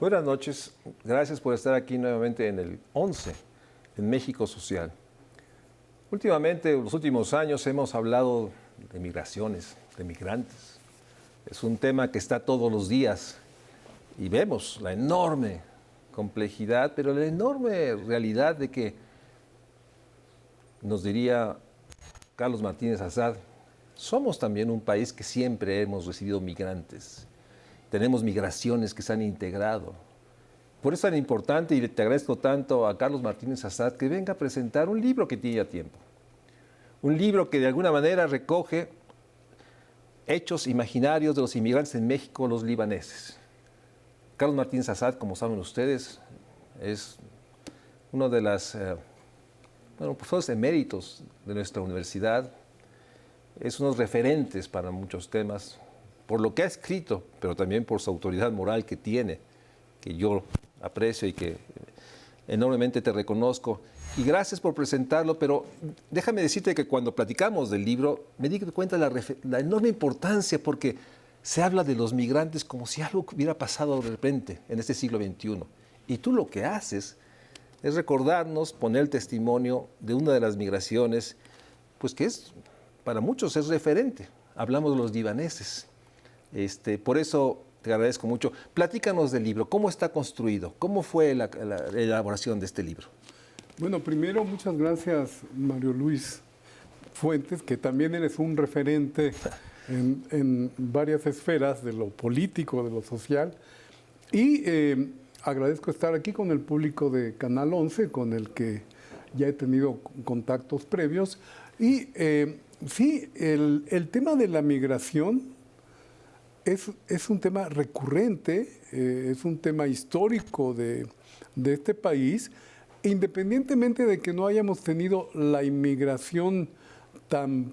Buenas noches, gracias por estar aquí nuevamente en el 11, en México Social. Últimamente, en los últimos años, hemos hablado de migraciones, de migrantes. Es un tema que está todos los días y vemos la enorme complejidad, pero la enorme realidad de que, nos diría Carlos Martínez Azad, somos también un país que siempre hemos recibido migrantes. Tenemos migraciones que se han integrado. Por eso es tan importante, y te agradezco tanto a Carlos Martínez Azad que venga a presentar un libro que tiene ya tiempo. Un libro que de alguna manera recoge hechos imaginarios de los inmigrantes en México, los libaneses. Carlos Martínez Azad, como saben ustedes, es uno de los profesores eméritos de nuestra universidad. Es uno de los referentes para muchos temas, por lo que ha escrito, pero también por su autoridad moral que tiene, que yo aprecio y que enormemente te reconozco. Y gracias por presentarlo, pero déjame decirte que cuando platicamos del libro me di cuenta de la enorme importancia, porque se habla de los migrantes como si algo hubiera pasado de repente en este siglo XXI. Y tú lo que haces es recordarnos, poner el testimonio de una de las migraciones, pues que es, para muchos es referente. Hablamos de los libaneses. Por eso te agradezco mucho. Platícanos del libro, ¿cómo está construido? ¿Cómo fue la elaboración de este libro? Bueno, primero, muchas gracias, Mario Luis Fuentes, que también eres un referente en varias esferas de lo político, de lo social. Y agradezco estar aquí con el público de Canal 11, con el que ya he tenido contactos previos. Y sí, el tema de la migración es un tema recurrente, es un tema histórico de este país, independientemente de que no hayamos tenido la inmigración tan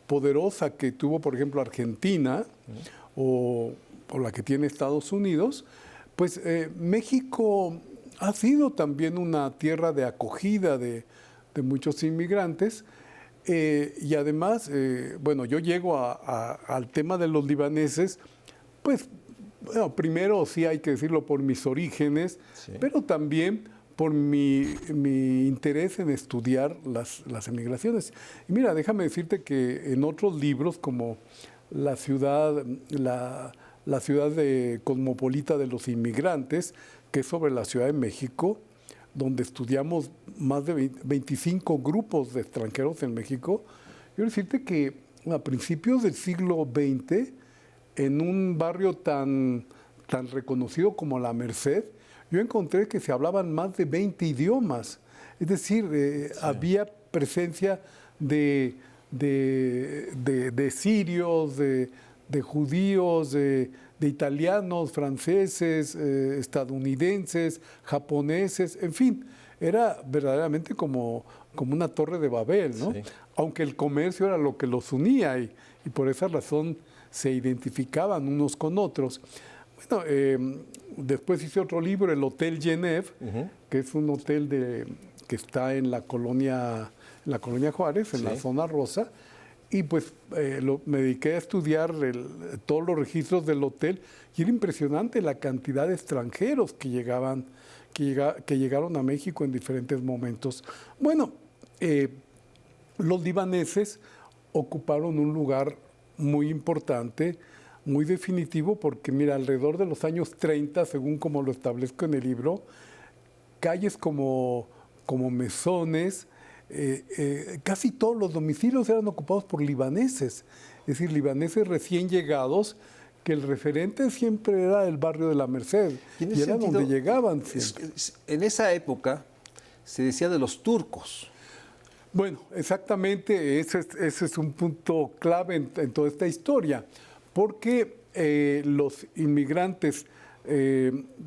poderosa que tuvo, por ejemplo, Argentina o la que tiene Estados Unidos, pues México ha sido también una tierra de acogida de muchos inmigrantes. Y además, bueno, yo llego al tema de los libaneses, pues, bueno, primero sí hay que decirlo por mis orígenes, sí, pero también por mi interés en estudiar las emigraciones. Y mira, déjame decirte que en otros libros como La ciudad cosmopolita de los inmigrantes, que es sobre la Ciudad de México, donde estudiamos más de 25 grupos de extranjeros en México, quiero decirte que a principios del siglo XX, en un barrio tan reconocido como La Merced, yo encontré que se hablaban más de 20 idiomas. Es decir, sí, había presencia de sirios, de judíos, de italianos, franceses, estadounidenses, japoneses, en fin, era verdaderamente como una torre de Babel, ¿no? Sí. Aunque el comercio era lo que los unía y por esa razón se identificaban unos con otros. Bueno, después hice otro libro, El Hotel Genève, que es un hotel que está en la colonia Juárez, en la zona rosa. Y pues me dediqué a estudiar todos los registros del hotel y era impresionante la cantidad de extranjeros que llegaron a México en diferentes momentos. Bueno, los libaneses ocuparon un lugar muy importante, muy definitivo, porque mira, alrededor de los años 30, según como lo establezco en el libro, calles como Mesones, casi todos los domicilios eran ocupados por libaneses, es decir, libaneses recién llegados, que el referente siempre era el barrio de La Merced, y era donde llegaban siempre. En esa época se decía de los turcos. Bueno, exactamente, ese es un punto clave en toda esta historia, porque los inmigrantes,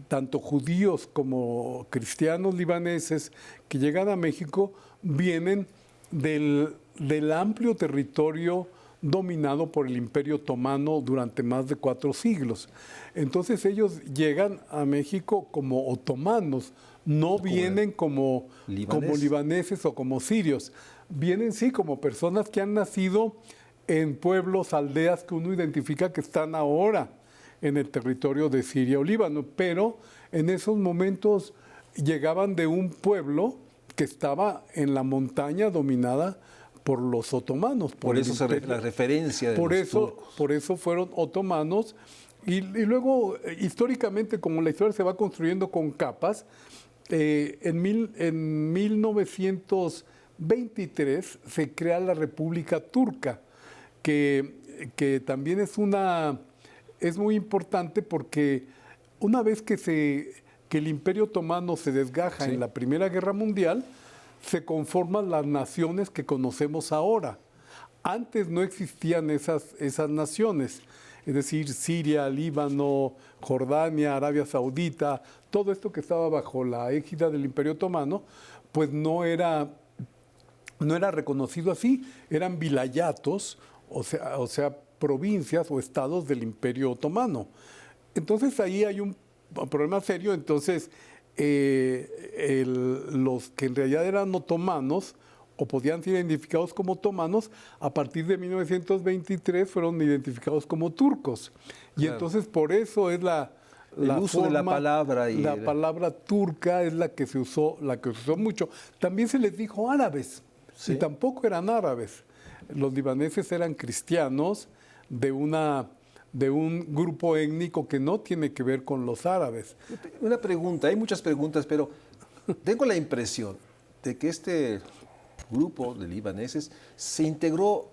tanto judíos como cristianos libaneses que llegan a México, vienen del amplio territorio dominado por el Imperio Otomano durante más de 4 siglos. Entonces ellos llegan a México como otomanos, no vienen como libaneses o como sirios. Vienen sí como personas que han nacido en pueblos, aldeas que uno identifica que están ahora en el territorio de Siria o Líbano, pero en esos momentos llegaban de un pueblo que estaba en la montaña dominada por los otomanos. Por eso la referencia de los turcos. Por eso fueron otomanos. Y luego, históricamente, como la historia se va construyendo con capas, en 1923 se crea la República Turca, que también es muy importante porque una vez que el Imperio Otomano se desgaja en la Primera Guerra Mundial, se conforman las naciones que conocemos ahora. Antes no existían esas naciones, es decir, Siria, Líbano, Jordania, Arabia Saudita, todo esto que estaba bajo la égida del Imperio Otomano, pues no era reconocido así, eran vilayatos, o sea, provincias o estados del Imperio Otomano. Entonces ahí hay un problema serio. Entonces los que en realidad eran otomanos o podían ser identificados como otomanos, a partir de 1923 fueron identificados como turcos. Y entonces por eso es el uso de la palabra. La palabra turca es la que se usó mucho. También se les dijo árabes, y tampoco eran árabes. Los libaneses eran cristianos de un grupo étnico que no tiene que ver con los árabes. Una pregunta, hay muchas preguntas, pero tengo la impresión de que este grupo de libaneses se integró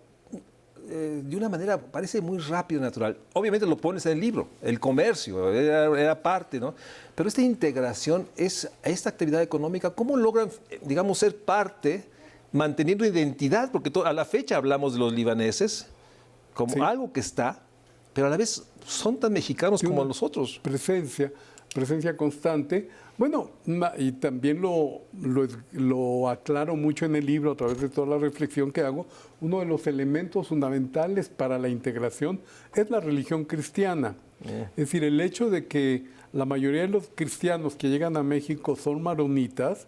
de una manera, parece muy rápida y natural. Obviamente lo pones en el libro, el comercio, era parte, ¿no? Pero esta integración, esta actividad económica, ¿cómo logran, digamos, ser parte, manteniendo identidad? Porque a la fecha hablamos de los libaneses como algo que está, pero a la vez son tan mexicanos como nosotros. Presencia constante. Bueno, y también lo aclaro mucho en el libro a través de toda la reflexión que hago. Uno de los elementos fundamentales para la integración es la religión cristiana. Es decir, el hecho de que la mayoría de los cristianos que llegan a México son maronitas.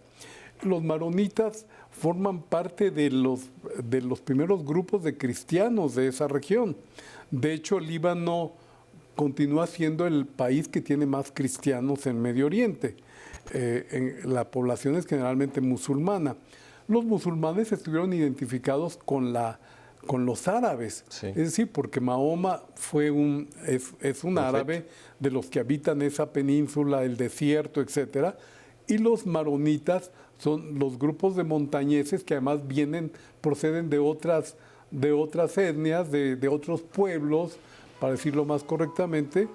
Los maronitas forman parte de los primeros grupos de cristianos de esa región. De hecho, Líbano continúa siendo el país que tiene más cristianos en Medio Oriente. La población es generalmente musulmana. Los musulmanes estuvieron identificados con los árabes, es decir, porque Mahoma es un árabe de los que habitan esa península, el desierto, etcétera, y los maronitas son los grupos de montañeses que además proceden de otras etnias, de otros pueblos, para decirlo más correctamente,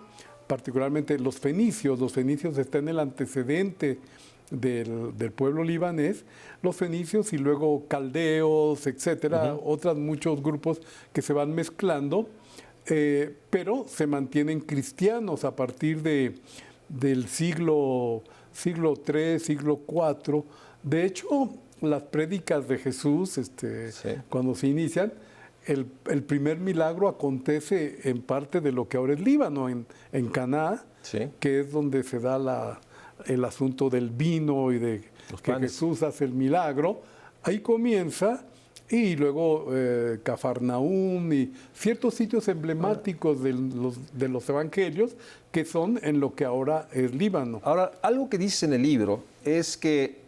particularmente los fenicios. Los fenicios están en el antecedente del pueblo libanés, los fenicios y luego caldeos, etcétera, muchos grupos que se van mezclando, pero se mantienen cristianos a partir del siglo III, siglo IV. De hecho, las prédicas de Jesús, cuando se inician, el primer milagro acontece en parte de lo que ahora es Líbano, en Caná, que es donde se da el asunto del vino y de que Jesús hace el milagro. Ahí comienza, y luego Cafarnaúm y ciertos sitios emblemáticos de los evangelios que son en lo que ahora es Líbano. Ahora, algo que dices en el libro es que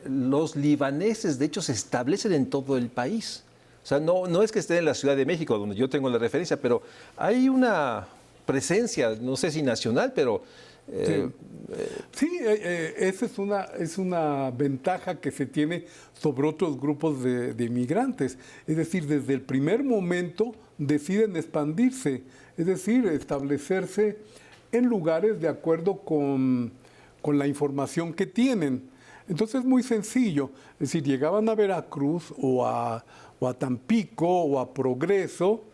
los libaneses, de hecho, se establecen en todo el país. O sea, no es que estén en la Ciudad de México, donde yo tengo la referencia, pero hay una presencia, no sé si nacional, pero... esa es una ventaja que se tiene sobre otros grupos de inmigrantes. Es decir, desde el primer momento deciden expandirse, es decir, establecerse en lugares de acuerdo con la información que tienen. Entonces es muy sencillo, es decir, llegaban a Veracruz o a Tampico o a Progreso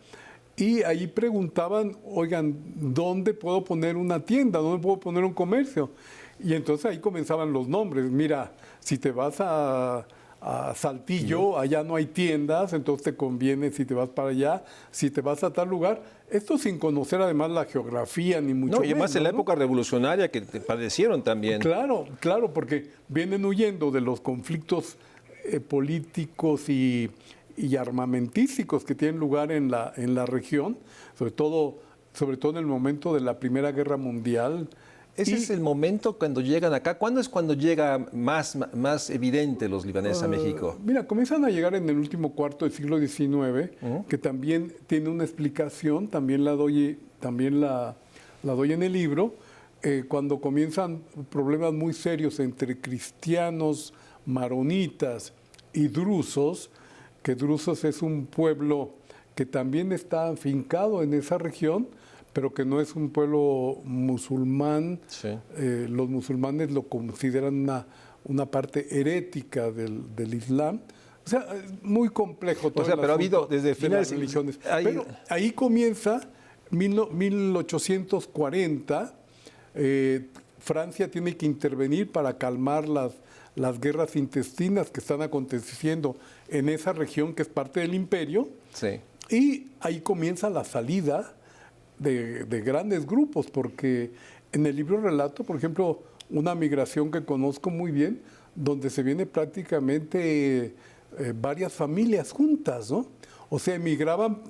y ahí preguntaban, oigan, ¿dónde puedo poner una tienda? ¿Dónde puedo poner un comercio? Y entonces ahí comenzaban los nombres. Mira, si te vas a Saltillo, allá no hay tiendas, entonces te conviene si te vas para allá. Si te vas a tal lugar, esto sin conocer además la geografía ni mucho menos. Y además en la época revolucionaria que padecieron también. Claro, porque vienen huyendo de los conflictos políticos y armamentísticos que tienen lugar en la región, sobre todo sobre todo en el momento de la Primera Guerra Mundial. Ese es el momento cuando llegan acá. ¿Cuándo es cuando llega más evidente los libaneses a México? Mira, comienzan a llegar en el último cuarto del siglo XIX, que también tiene una explicación, también la doy en el libro, cuando comienzan problemas muy serios entre cristianos, maronitas y drusos, que drusos es un pueblo que también está afincado en esa región, pero que no es un pueblo musulmán. Sí. Los musulmanes lo consideran una parte herética del Islam. O sea, es muy complejo todo. O sea, pero ha habido desde finales de las religiones. Pero ahí comienza 1840. Francia tiene que intervenir para calmar las guerras intestinas que están aconteciendo en esa región que es parte del imperio. Sí. Y ahí comienza la salida de grandes grupos, porque en el libro relato, por ejemplo, una migración que conozco muy bien, donde se viene prácticamente varias familias juntas, ¿no? O sea, emigraban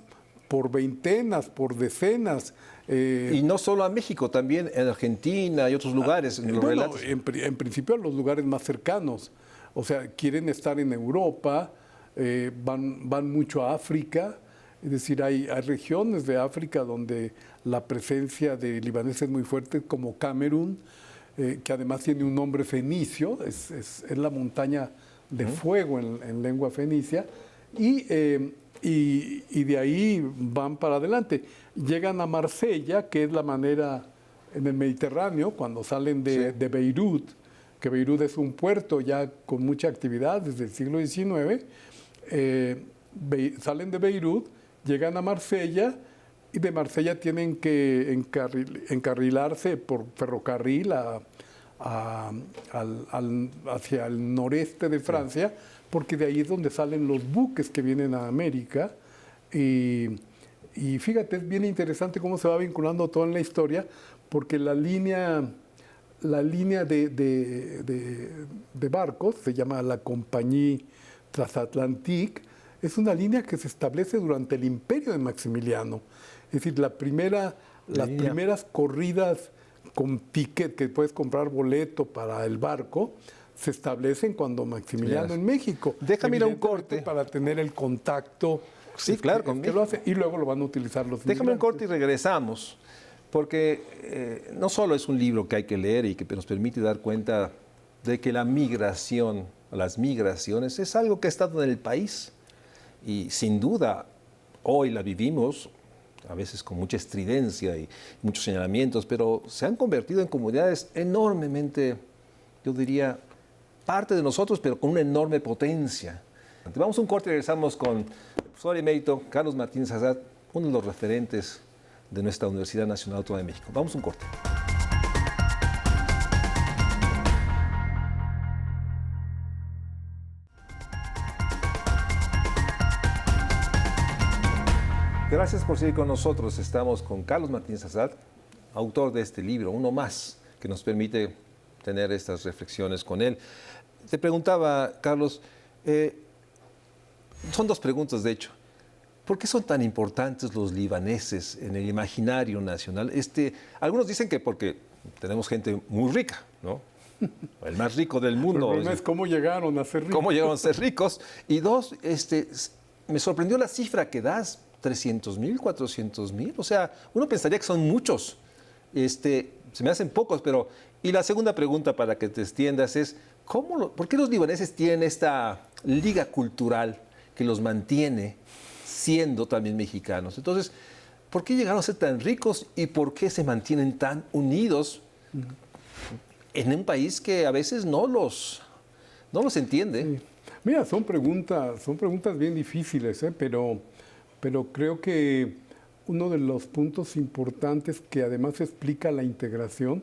por veintenas, por decenas. Y no solo a México, también en Argentina y otros lugares. En principio a los lugares más cercanos. O sea, quieren estar en Europa, van mucho a África. Es decir, hay regiones de África donde la presencia de libaneses es muy fuerte, como Camerún, que además tiene un nombre fenicio, es la montaña de fuego en lengua fenicia, y de ahí van para adelante. Llegan a Marsella, que es la manera en el Mediterráneo, cuando salen de Beirut, que Beirut es un puerto ya con mucha actividad desde el siglo XIX, salen de Beirut, llegan a Marsella y de Marsella tienen que encarrilarse por ferrocarril hacia el noreste de Francia, porque de ahí es donde salen los buques que vienen a América. Y fíjate, es bien interesante cómo se va vinculando todo en la historia, porque la línea de barcos se llama la Compagnie Transatlantique. Es una línea que se establece durante el imperio de Maximiliano. Es decir, las primeras corridas con ticket, que puedes comprar boleto para el barco, se establecen cuando Maximiliano en México. Déjame ir a un corte. Para tener el contacto. Sí, claro. Que lo hace, y luego lo van a utilizar los Déjame un corte y regresamos. Porque no solo es un libro que hay que leer y que nos permite dar cuenta de que las migraciones es algo que ha estado en el país. Y sin duda, hoy la vivimos, a veces con mucha estridencia y muchos señalamientos, pero se han convertido en comunidades enormemente, yo diría, parte de nosotros, pero con una enorme potencia. Vamos a un corte y regresamos con el profesor emérito Carlos Martínez Azad, uno de los referentes de nuestra Universidad Nacional Autónoma de México. Vamos a un corte. Gracias por seguir con nosotros. Estamos con Carlos Martínez Azad, autor de este libro, uno más, que nos permite tener estas reflexiones con él. Te preguntaba, Carlos, son dos preguntas de hecho. ¿Por qué son tan importantes los libaneses en el imaginario nacional? Algunos dicen que porque tenemos gente muy rica, ¿no? El más rico del mundo. El problema es cómo llegaron a ser ricos. ¿Cómo llegaron a ser ricos? Y dos, me sorprendió la cifra que das, 300,000, 400,000. O sea, uno pensaría que son muchos. Se me hacen pocos, pero... Y la segunda pregunta para que te extiendas es, ¿por qué los libaneses tienen esta liga cultural que los mantiene siendo también mexicanos? Entonces, ¿por qué llegaron a ser tan ricos y por qué se mantienen tan unidos en un país que a veces no los entiende? Sí. Mira, son preguntas bien difíciles, pero creo que uno de los puntos importantes que además explica la integración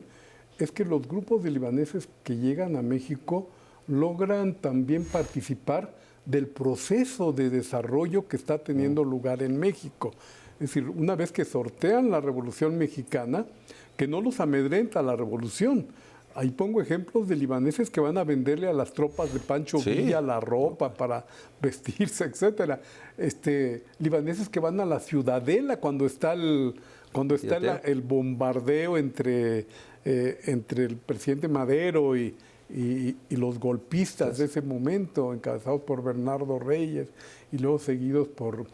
es que los grupos de libaneses que llegan a México logran también participar del proceso de desarrollo que está teniendo lugar en México. Es decir, una vez que sortean la Revolución Mexicana, que no los amedrenta la revolución. Ahí pongo ejemplos de libaneses que van a venderle a las tropas de Pancho Villa la ropa para vestirse, etcétera. Libaneses que van a la Ciudadela cuando está cuando está el bombardeo entre el presidente Madero y los golpistas de ese momento, encabezados por Bernardo Reyes y luego seguidos por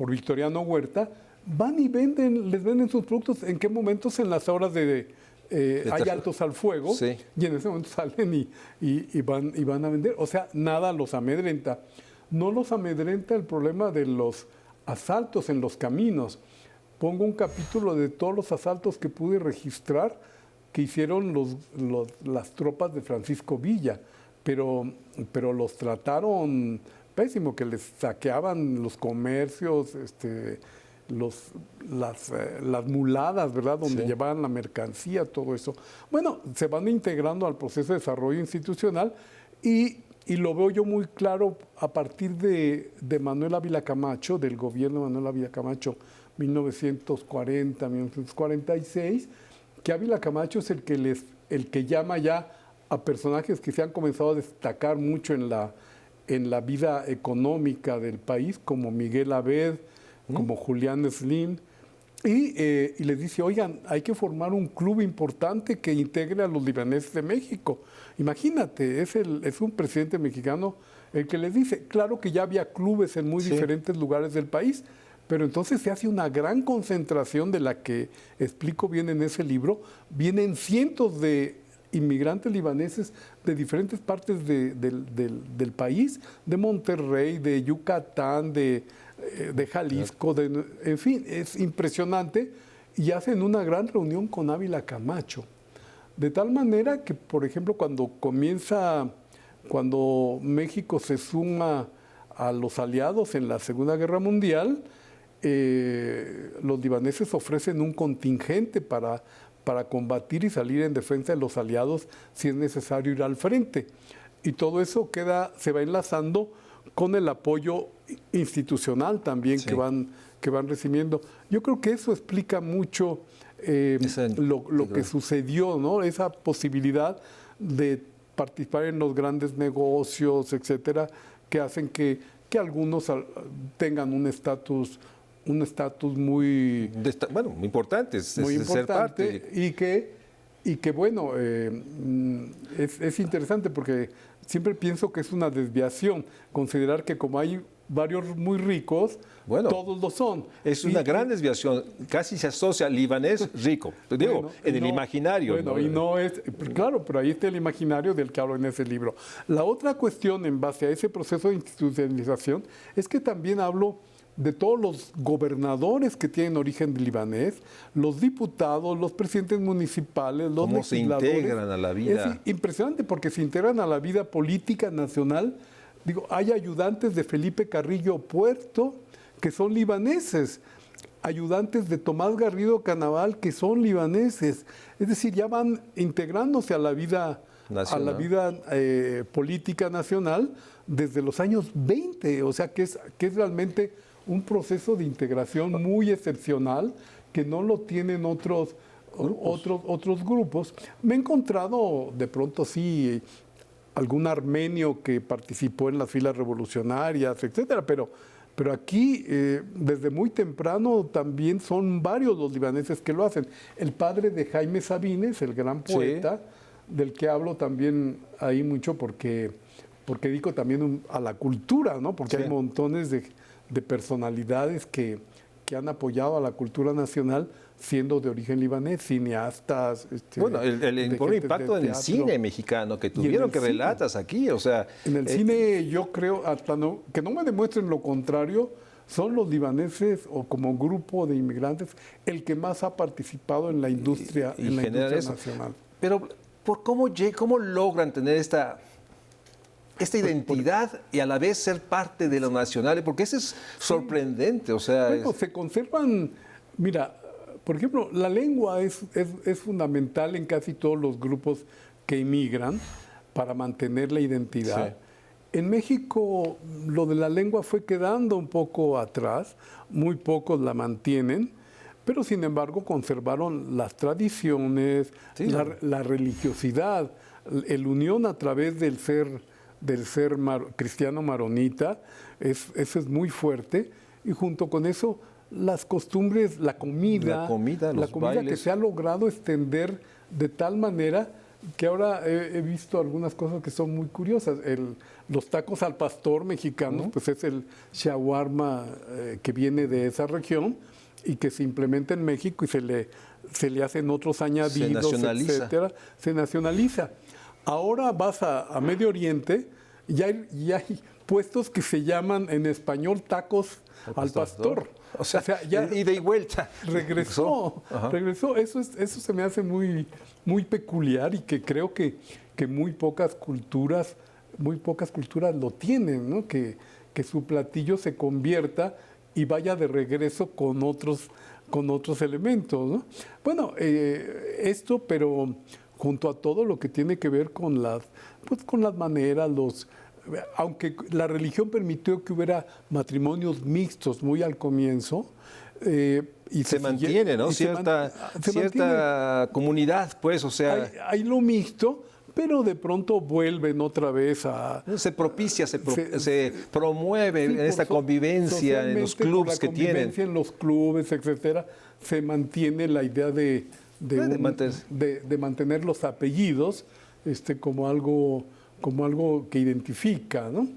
Victoriano Huerta, van y les venden sus productos. ¿En qué momentos? En las horas hay altos al fuego, sí, y en ese momento salen y van a vender. O sea, nada los amedrenta. No los amedrenta el problema de los asaltos en los caminos. Pongo un capítulo de todos los asaltos que pude registrar que hicieron las tropas de Francisco Villa, pero los trataron pésimo, que les saqueaban los comercios, las muladas, ¿verdad?, donde sí, llevaban la mercancía, todo eso. Bueno, se van integrando al proceso de desarrollo institucional y lo veo yo muy claro a partir de Manuel Ávila Camacho, del gobierno de Manuel Ávila Camacho, 1940, 1946, que Ávila Camacho es el que llama ya a personajes que se han comenzado a destacar mucho en la vida económica del país, como Miguel Abed, como Julián Slim, y les dice, oigan, hay que formar un club importante que integre a los libaneses de México. Imagínate, es un presidente mexicano el que les dice. Claro que ya había clubes en muy diferentes lugares del país, pero entonces se hace una gran concentración de la que explico bien en ese libro. Vienen cientos de inmigrantes libaneses de diferentes partes del país, de Monterrey, de Yucatán, de Jalisco, en fin, es impresionante, y hacen una gran reunión con Ávila Camacho. De tal manera que, por ejemplo, cuando México se suma a los aliados en la Segunda Guerra Mundial, los libaneses ofrecen un contingente para combatir y salir en defensa de los aliados si es necesario ir al frente. Y todo eso se va enlazando con el apoyo institucional también, sí, que van recibiendo. Yo creo que eso explica mucho lo que sucedió, ¿no? Esa posibilidad de participar en los grandes negocios, etcétera, que hacen que algunos tengan un estatus muy importante, ser parte. Y que bueno, es interesante porque siempre pienso que es una desviación considerar que como hay varios muy ricos, todos lo son. Es una gran desviación, casi se asocia al libanés rico, digo, en el imaginario. Bueno, ¿no? Y no es, claro, pero ahí está el imaginario del que hablo en ese libro. La otra cuestión en base a ese proceso de institucionalización es que también hablo de todos los gobernadores que tienen origen libanés, los diputados, los presidentes municipales, los legisladores. ¿Cómo se integran a la vida? Es impresionante porque se integran a la vida política nacional. Digo, hay ayudantes de Felipe Carrillo Puerto que son libaneses, ayudantes de Tomás Garrido Canaval que son libaneses. Es decir, ya van integrándose a la vida nacional, a la vida política nacional desde los años 20. O sea, que es realmente un proceso de integración muy excepcional que no lo tienen otros grupos. Me he encontrado de pronto sí algún armenio que participó en las filas revolucionarias, etcétera, pero aquí desde muy temprano también son varios los libaneses que lo hacen. El padre de Jaime Sabines, el gran poeta, sí, del que hablo también ahí mucho porque dedico también a la cultura, ¿no? Porque sí, hay montones de personalidades que han apoyado a la cultura nacional siendo de origen libanés, cineastas. Bueno, el impacto en el cine mexicano que tuvieron, que relatas aquí, o sea... En el cine yo creo, que no me demuestren lo contrario, son los libaneses o como grupo de inmigrantes el que más ha participado en la industria, nacional. Pero ¿cómo logran tener esta identidad y a la vez ser parte de lo nacional? Porque eso es sorprendente, o sea... Bueno, se conservan... Mira, por ejemplo, la lengua es fundamental en casi todos los grupos que emigran para mantener la identidad. Sí. En México lo de la lengua fue quedando un poco atrás, muy pocos la mantienen, pero sin embargo conservaron las tradiciones, sí, la religiosidad, el unión a través del ser cristiano maronita, eso es muy fuerte, y junto con eso las costumbres, la comida los que bailes. se ha logrado extender de tal manera que ahora he visto algunas cosas que son muy curiosas. Los tacos al pastor mexicanos, pues es el shawarma que viene de esa región y que se implementa en México y se le hacen otros añadidos, etcétera. Se nacionaliza. Ahora vas a Medio Oriente y hay puestos que se llaman en español tacos al pastor. O sea, ya ida y vuelta. Regresó. Eso se me hace muy, muy peculiar y que creo que muy pocas culturas lo tienen, ¿no? Que su platillo se convierta y vaya de regreso con otros elementos, ¿no? Bueno, esto, pero junto a todo lo que tiene que ver con las maneras, aunque la religión permitió que hubiera matrimonios mixtos muy al comienzo, y se mantiene, ¿no? Cierta comunidad, pues, o sea... Hay lo mixto, pero de pronto vuelven otra vez a... Se propicia, se promueve en esta convivencia en los clubes que tienen. En los clubes, etcétera, se mantiene la idea de mantener los apellidos como algo que identifica, ¿no?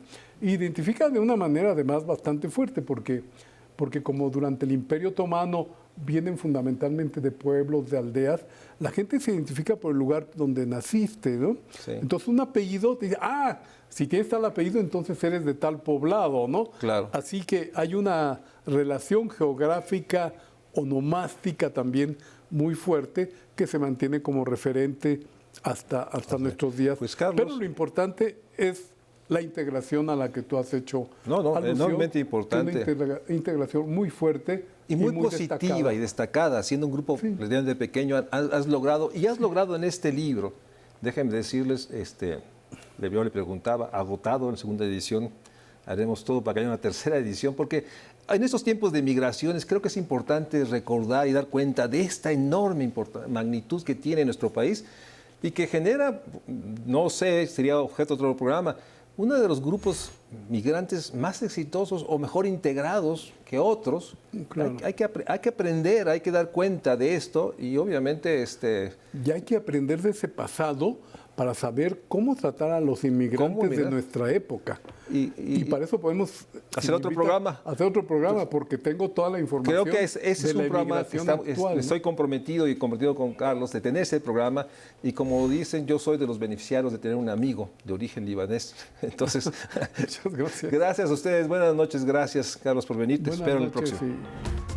Identifica de una manera además bastante fuerte, porque como durante el Imperio Otomano vienen fundamentalmente de pueblos, de aldeas, la gente se identifica por el lugar donde naciste, ¿no? Sí. Entonces un apellido te dice, si tienes tal apellido, entonces eres de tal poblado, ¿no? Claro. Así que hay una relación geográfica, onomástica también muy fuerte, que se mantiene como referente hasta nuestros días. Pues, Carlos, pero lo importante es la integración a la que tú has hecho alusión, enormemente importante. Una integración muy fuerte y muy positiva y destacada. Siendo un grupo relativamente pequeño, has logrado en este libro, déjenme decirles, yo le preguntaba, agotado en segunda edición, haremos todo para que haya una tercera edición, porque en estos tiempos de migraciones creo que es importante recordar y dar cuenta de esta enorme magnitud que tiene nuestro país y que genera, no sé, sería objeto de otro programa, uno de los grupos migrantes más exitosos o mejor integrados que otros. Claro. Hay que aprender, hay que dar cuenta de esto y obviamente... Ya hay que aprender de ese pasado para saber cómo tratar a los inmigrantes de nuestra época. Y para eso podemos... Hacer otro programa. Hacer otro programa, porque tengo toda la información. Creo que ese es un programa que estoy comprometido con Carlos de tener ese programa. Y como dicen, yo soy de los beneficiarios de tener un amigo de origen libanés. Entonces, muchas gracias. Gracias a ustedes. Buenas noches. Gracias, Carlos, por venir. Te espero en el próximo. Sí.